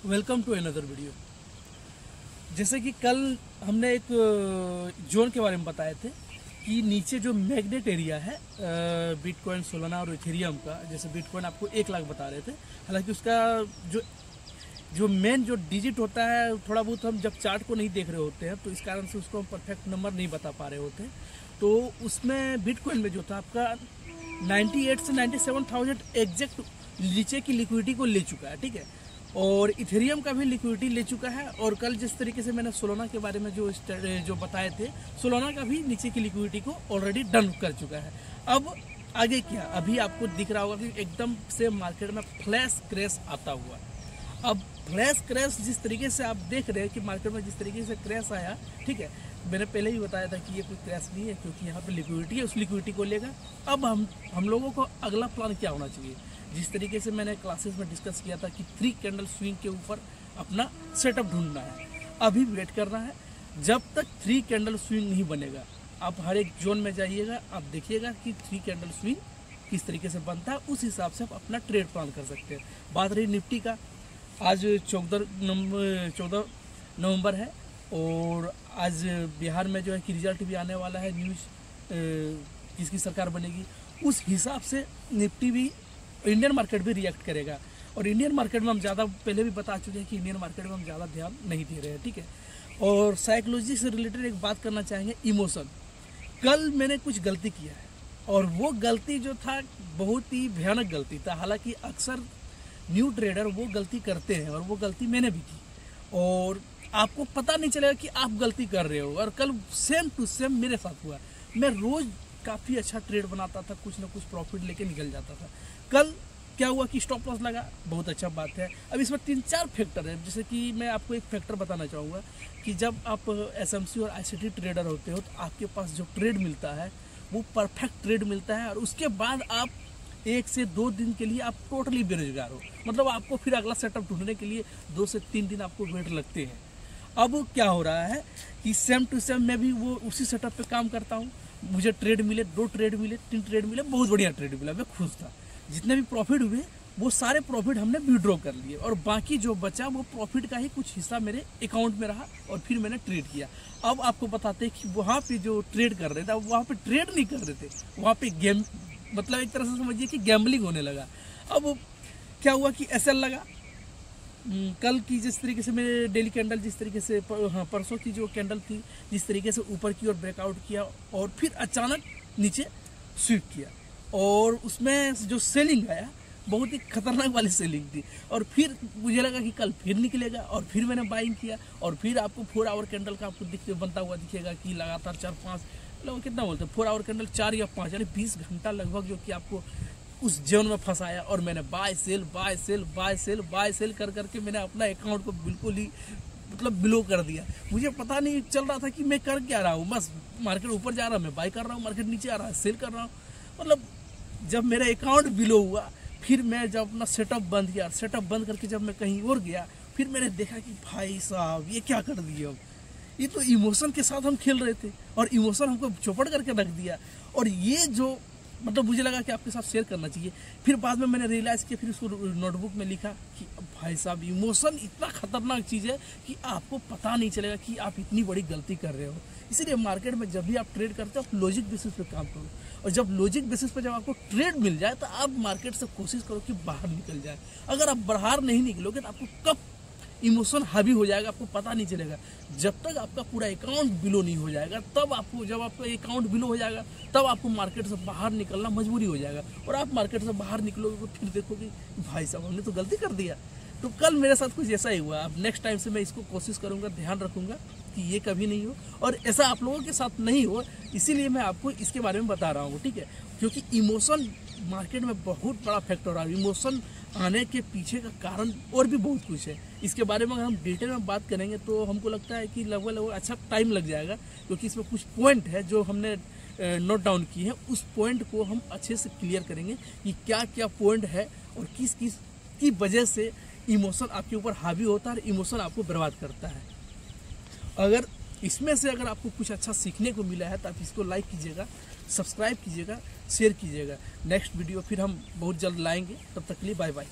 Welcome to another video. जैसे कि कल हमने एक जोन के बारे में बताए थे कि नीचे जो मैग्नेट एरिया है बिटकॉइन, सोलाना और इथेरियम का, जैसे बिटकॉइन आपको 1 लाख बता रहे थे, हालांकि उसका जो मेन जो डिजिट होता है थोड़ा बहुत हम जब चार्ट को नहीं देख रहे होते हैं तो इस कारण से उसको हम परफेक्ट नंबर नहीं बता पा रहे होते हैं। तो उसमें बिटकॉइन में जो था आपका 98 से 97,000 एग्जैक्ट नीचे की लिक्विडिटी को ले चुका है, ठीक है। और इथेरियम का भी लिक्विडिटी ले चुका है। और कल जिस तरीके से मैंने सोलाना के बारे में जो बताए थे, सोलाना का भी नीचे की लिक्विडिटी को ऑलरेडी डन कर चुका है। अब आगे क्या, अभी आपको दिख रहा होगा कि एकदम से मार्केट में फ्लैश क्रैश आता हुआ। अब फ्लैश क्रैश जिस तरीके से आप देख रहे हैं कि मार्केट में जिस तरीके से क्रैश आया, ठीक है, मैंने पहले ही बताया था कि ये कोई क्रैश नहीं है, क्योंकि यहाँ पे लिक्विडिटी है, उस लिक्विडिटी को लेगा। अब हम लोगों को अगला प्लान क्या होना चाहिए, जिस तरीके से मैंने क्लासेस में डिस्कस किया था कि 3 कैंडल स्विंग के ऊपर अपना सेटअप ढूंढना है। अभी वेट करना है जब तक 3 कैंडल स्विंग नहीं बनेगा। आप हर एक जोन में जाइएगा, आप देखिएगा कि 3 कैंडल स्विंग किस तरीके से बनता है, उस हिसाब से आप अपना ट्रेड प्लान कर सकते हैं। बात रही निफ्टी का, आज 14 नवंबर है और आज बिहार में जो है कि रिजल्ट भी आने वाला है, न्यूज़ किसकी सरकार बनेगी, उस हिसाब से निफ्टी भी, इंडियन मार्केट भी रिएक्ट करेगा। और इंडियन मार्केट में हम ज़्यादा पहले भी बता चुके हैं कि इंडियन मार्केट में हम ज़्यादा ध्यान नहीं दे रहे हैं, ठीक है। और साइकोलॉजी से रिलेटेड एक बात करना चाहेंगे, इमोशन। कल मैंने कुछ गलती किया है और वो गलती जो था बहुत ही भयानक गलती था। हालांकि अक्सर न्यू ट्रेडर वो गलती करते हैं और वो गलती मैंने भी की और आपको पता नहीं चलेगा कि आप गलती कर रहे हो। और कल सेम टू सेम मेरे साथ हुआ। मैं रोज़ काफ़ी अच्छा ट्रेड बनाता था, कुछ ना कुछ प्रॉफिट लेके निकल जाता था। कल क्या हुआ कि स्टॉप लॉस लगा, बहुत अच्छा बात है। अब इसमें 3-4 फैक्टर है। जैसे कि मैं आपको एक फैक्टर बताना चाहूँगा कि जब आप एसएमसी और आईसीटी ट्रेडर होते हो तो आपके पास जो ट्रेड मिलता है वो परफेक्ट ट्रेड मिलता है और उसके बाद आप 1 से 2 दिन के लिए आप टोटली बेरोजगार हो। मतलब आपको फिर अगला सेटअप ढूंढने के लिए 2 से 3 दिन आपको वेट लगते हैं। अब क्या हो रहा है कि सेम टू सेम मैं भी वो उसी सेटअप पे काम करता हूँ। मुझे ट्रेड मिले, 2 ट्रेड मिले, 3 ट्रेड मिले, बहुत बढ़िया ट्रेड मिला, मैं खुश था। जितने भी प्रॉफिट हुए वो सारे प्रॉफिट हमने विड्रॉ कर लिए और बाकी जो बचा वो प्रॉफिट का ही कुछ हिस्सा मेरे अकाउंट में रहा और फिर मैंने ट्रेड किया। अब आपको बताते हैं कि वहाँ पे जो ट्रेड कर रहे थे, वहाँ पे ट्रेड नहीं कर रहे थे, वहाँ पे गेम, मतलब एक तरह से समझिए कि गैम्बलिंग होने लगा। अब क्या हुआ कि एसएल लगा। कल की जिस तरीके से मेरे डेली कैंडल, जिस तरीके से परसों की जो कैंडल थी, जिस तरीके से ऊपर की ओर ब्रेकआउट किया और फिर अचानक नीचे स्वीप किया और उसमें जो सेलिंग आया बहुत ही खतरनाक वाली सेलिंग थी। और फिर मुझे लगा कि कल फिर निकलेगा और फिर मैंने बाइंग किया और फिर आपको 4 आवर कैंडल का आपको बनता हुआ दिखेगा कि लगातार 4-5, मतलब कितना बोलते हैं, 4 आवर कैंडल 4 या 5 यानी 20 घंटा लगभग जो कि आपको उस जोन में फंसाया। और मैंने buy sell buy sell buy sell buy sell कर करके मैंने अपना अकाउंट को बिल्कुल ही मतलब बिलो कर दिया। मुझे पता नहीं चल रहा था कि मैं कर क्या रहा हूँ। बस मार्केट ऊपर जा रहा है, मैं बाय कर रहा हूँ, मार्केट नीचे आ रहा है, सेल कर रहा हूँ। मतलब जब मेरा अकाउंट बिलो हुआ, फिर मैं जब अपना सेटअप बंद किया, सेटअप बंद करके जब मैं कहीं और गया, फिर मैंने देखा कि भाई साहब ये क्या कर दिए। अब ये तो इमोशन के साथ हम खेल रहे थे और इमोशन हमको चौपट करके रख दिया। और ये जो मतलब मुझे लगा कि आपके साथ शेयर करना चाहिए। फिर बाद में मैंने रियलाइज़ किया, फिर उसको नोटबुक में लिखा कि भाई साहब इमोशन इतना खतरनाक चीज़ है कि आपको पता नहीं चलेगा कि आप इतनी बड़ी गलती कर रहे हो। इसीलिए मार्केट में जब भी आप ट्रेड करते हो आप लॉजिक बेसिस पे काम करो और जब लॉजिक बेसिस पे जब आपको ट्रेड मिल जाए तो आप मार्केट से कोशिश करो कि बाहर निकल जाए। अगर आप बाहर नहीं निकलोगे तो आपको कब इमोशन हावी हो जाएगा आपको पता नहीं चलेगा। जब तक आपका पूरा अकाउंट बिलो नहीं हो जाएगा, तब आपको, जब आपका अकाउंट बिलो हो जाएगा तब आपको मार्केट से बाहर निकलना मजबूरी हो जाएगा। और आप मार्केट से बाहर निकलोगे तो फिर देखोगे भाई साहब हमने तो गलती कर दिया। तो कल मेरे साथ कुछ ऐसा ही हुआ। अब नेक्स्ट टाइम से मैं इसको कोशिश करूँगा, ध्यान रखूँगा कि ये कभी नहीं हो और ऐसा आप लोगों के साथ नहीं हो। इसीलिए मैं आपको इसके बारे में बता रहा हूँ, ठीक है। क्योंकि इमोशन मार्केट में बहुत बड़ा फैक्टर है। इमोशन आने के पीछे का कारण और भी बहुत कुछ है। इसके बारे में अगर हम डिटेल में बात करेंगे तो हमको लगता है कि लगभग अच्छा टाइम लग जाएगा, क्योंकि इसमें कुछ पॉइंट है जो हमने नोट डाउन की है। उस पॉइंट को हम अच्छे से क्लियर करेंगे कि क्या क्या पॉइंट है और किस किस की वजह से इमोशन आपके ऊपर हावी होता है और इमोशन आपको बर्बाद करता है। अगर इसमें से अगर आपको कुछ अच्छा सीखने को मिला है तो आप इसको लाइक कीजिएगा, सब्सक्राइब कीजिएगा, शेयर कीजिएगा। नेक्स्ट वीडियो फिर हम बहुत जल्द लाएंगे, तब तक के लिए बाय बाय।